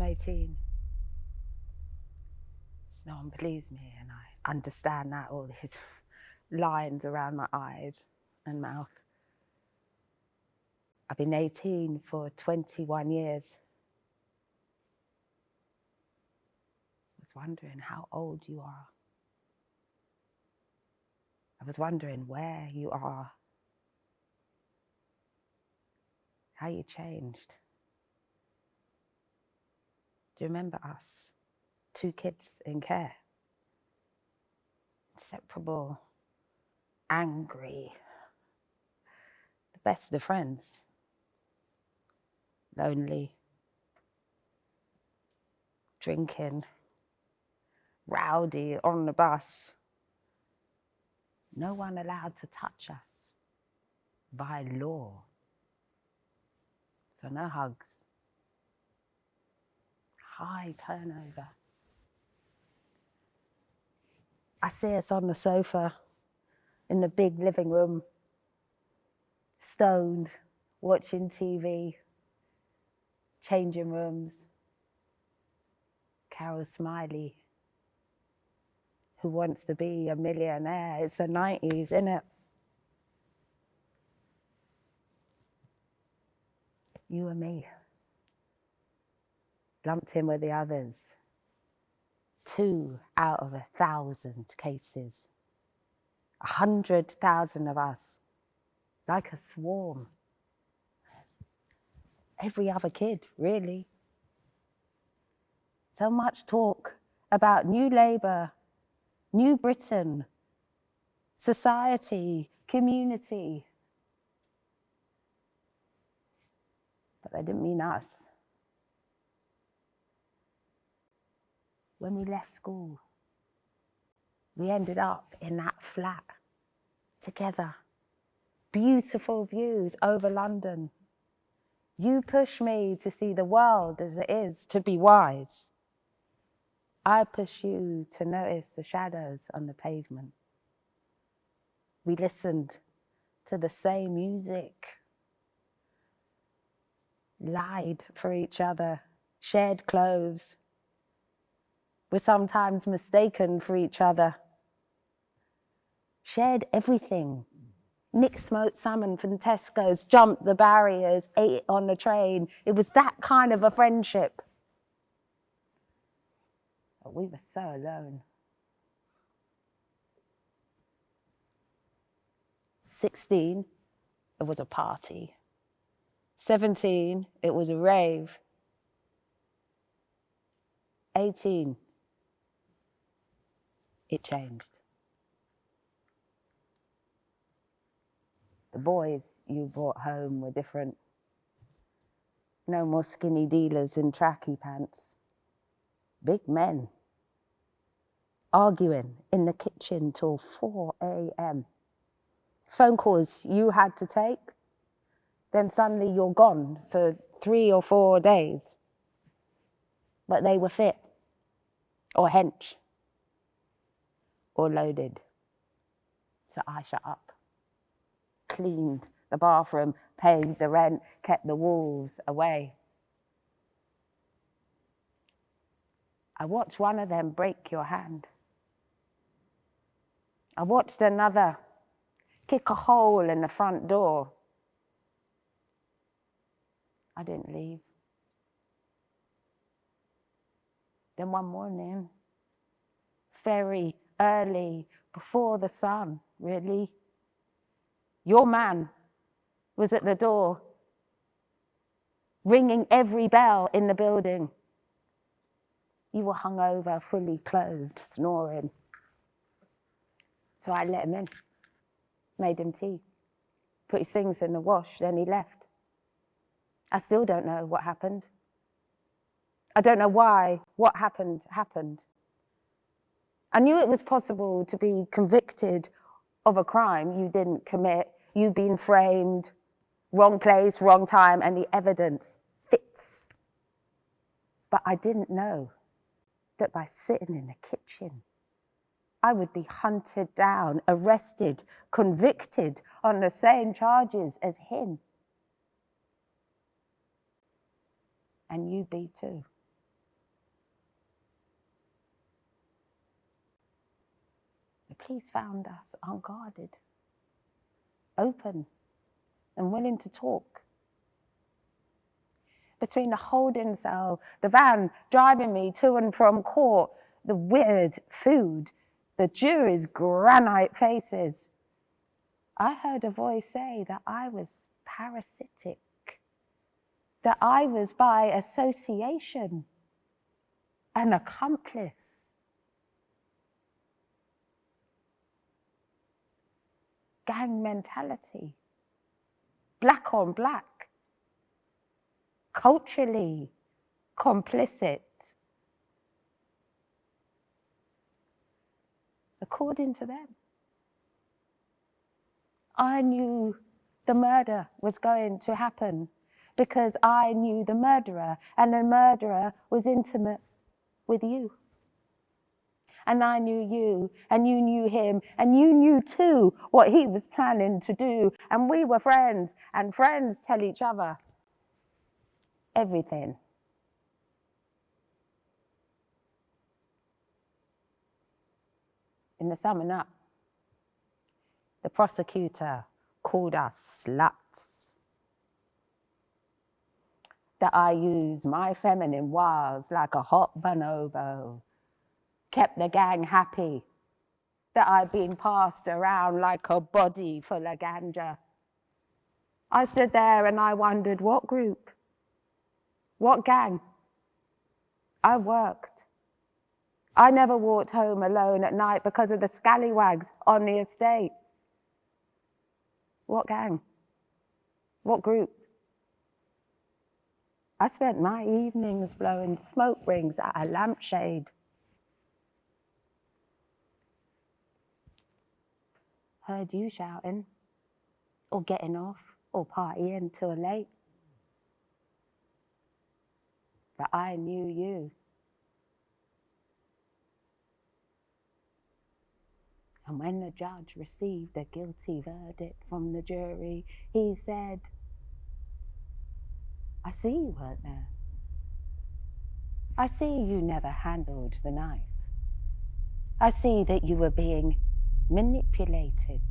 18. No one believes me, and I understand that, all these lines around my eyes and mouth. I've been 18 for 21 years. I was wondering how old you are. I was wondering where you are, how you changed. Do you remember us? 2 kids in care. Inseparable, angry, the best of friends. Lonely, drinking, rowdy on the bus. No one allowed to touch us by law. So no hugs. High turnover. I see us on the sofa in the big living room, stoned, watching TV, changing rooms. Carol Smiley, who wants to be a millionaire. It's the 90s, innit? You and me, lumped in with the others. 2 out of 1,000 cases. 100,000 of us, like a swarm. Every other kid, really. So much talk about new Labour, new Britain, society, community. But they didn't mean us. When we left school, we ended up in that flat together. Beautiful views over London. You push me to see the world as it is, to be wise. I push you to notice the shadows on the pavement. We listened to the same music, lied for each other, shared clothes, were sometimes mistaken for each other, shared everything. Nick smoked salmon from Tesco's, jumped the barriers, ate it on the train. It was that kind of a friendship. But we were so alone. 16, it was a party. 17, it was a rave. 18, it changed. The boys you brought home were different. No more skinny dealers in tracky pants. Big men, arguing in the kitchen till 4 a.m. Phone calls you had to take, then suddenly you're gone for 3 or 4 days. But they were fit, or hench, or loaded. So I shut up, cleaned the bathroom, paid the rent, kept the wolves away. I watched one of them break your hand. I watched another kick a hole in the front door. I didn't leave. Then one morning, very early, before the sun, really, your man was at the door, ringing every bell in the building. You were hungover, fully clothed, snoring. So I let him in, made him tea, put his things in the wash, then he left. I still don't know what happened. I don't know why what happened. I knew it was possible to be convicted of a crime you didn't commit. You've been framed, wrong place, wrong time, and the evidence fits. But I didn't know that by sitting in the kitchen, I would be hunted down, arrested, convicted on the same charges as him. And you be too. The police found us unguarded, open and willing to talk. Between the holding cell, the van driving me to and from court, the weird food, the jury's granite faces, I heard a voice say that I was parasitic, that I was by association an accomplice. Gang mentality, black on black, culturally complicit. According to them, I knew the murder was going to happen because I knew the murderer, and the murderer was intimate with you. And I knew you, and you knew him, and you knew too what he was planning to do. And we were friends, and friends tell each other everything. In the summing up, the prosecutor called us sluts. That I used my feminine wiles like a hot bonobo, kept the gang happy, that I'd been passed around like a body full of ganja. I stood there and I wondered, what group? What gang? I worked. I never walked home alone at night because of the scallywags on the estate. What gang? What group? I spent my evenings blowing smoke rings at a lampshade. Heard you shouting, or getting off, or partying till late. But I knew you. And when the judge received a guilty verdict from the jury, he said, I see you weren't there. I see you never handled the knife. I see that you were being manipulated.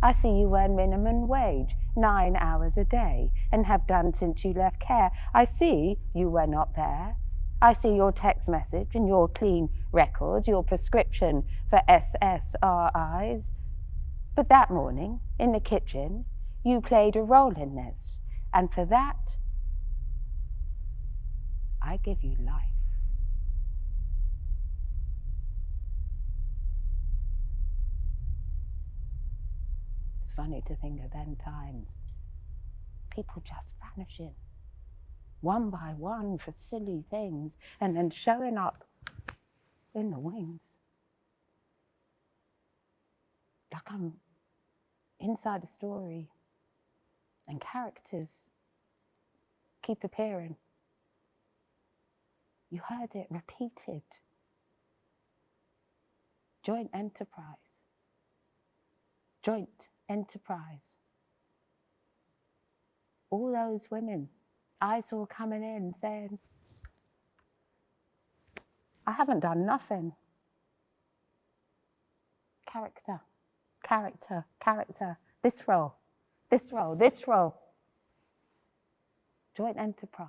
I see you earn minimum wage, 9 hours a day, and have done since you left care. I see you were not there. I see your text message and your clean records, your prescription for SSRIs. But that morning, in the kitchen, you played a role in this. And for that, I give you life. It's funny to think of them times. People just vanishing, one by one for silly things, and then showing up in the wings. Like I'm inside a story, and characters keep appearing. You heard it repeated. Joint enterprise. Joint enterprise. All those women I saw coming in saying, I haven't done nothing. Character, character, character. This role, this role, this role. Joint enterprise.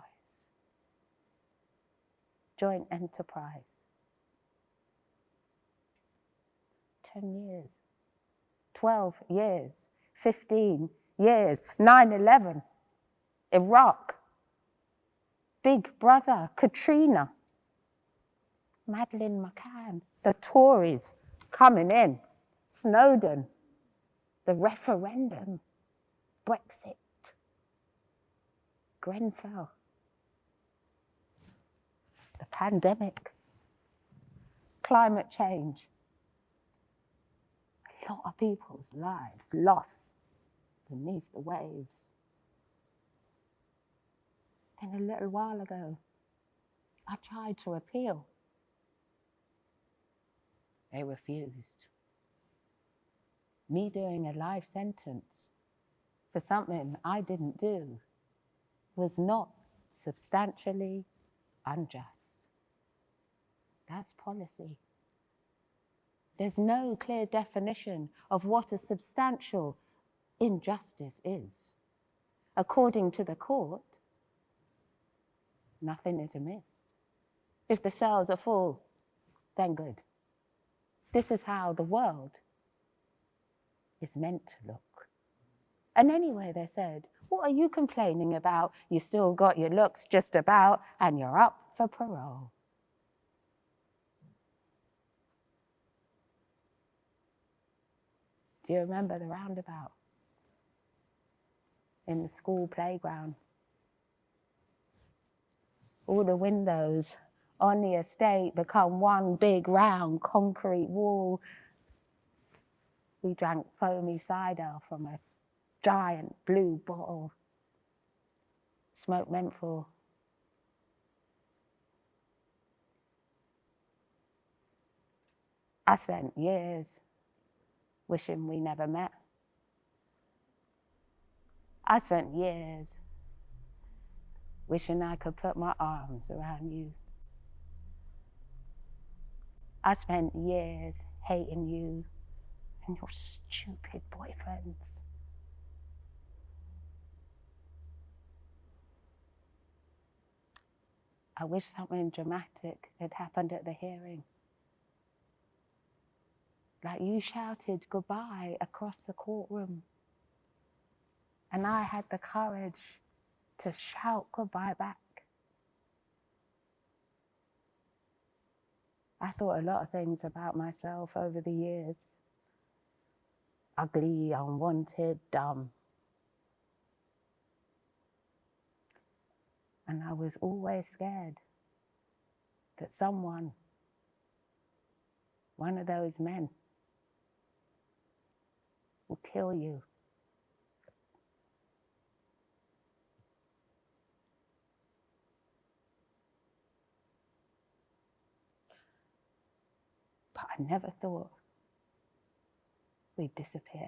Joint enterprise. 10 years, 12 years, 15 years, 9/11, Iraq, Big Brother, Katrina, Madeleine McCann, the Tories coming in, Snowden, the referendum, Brexit, Grenfell, the pandemic, climate change. A lot of people's lives lost beneath the waves. Then a little while ago, I tried to appeal. They refused. Me doing a life sentence for something I didn't do was not substantially unjust. That's policy. There's no clear definition of what a substantial injustice is. According to the court, nothing is amiss. If the cells are full, then good. This is how the world is meant to look. And anyway, they said, what are you complaining about? You still got your looks just about, and you're up for parole. Do you remember the roundabout in the school playground? All the windows on the estate become one big round concrete wall. We drank foamy cider from a giant blue bottle, smoked menthol. I spent years wishing we never met. I spent years wishing I could put my arms around you. I spent years hating you and your stupid boyfriends. I wish something dramatic had happened at the hearing. Like you shouted goodbye across the courtroom. And I had the courage to shout goodbye back. I thought a lot of things about myself over the years. Ugly, unwanted, dumb. And I was always scared that someone, one of those men, will kill you. But I never thought we'd disappear.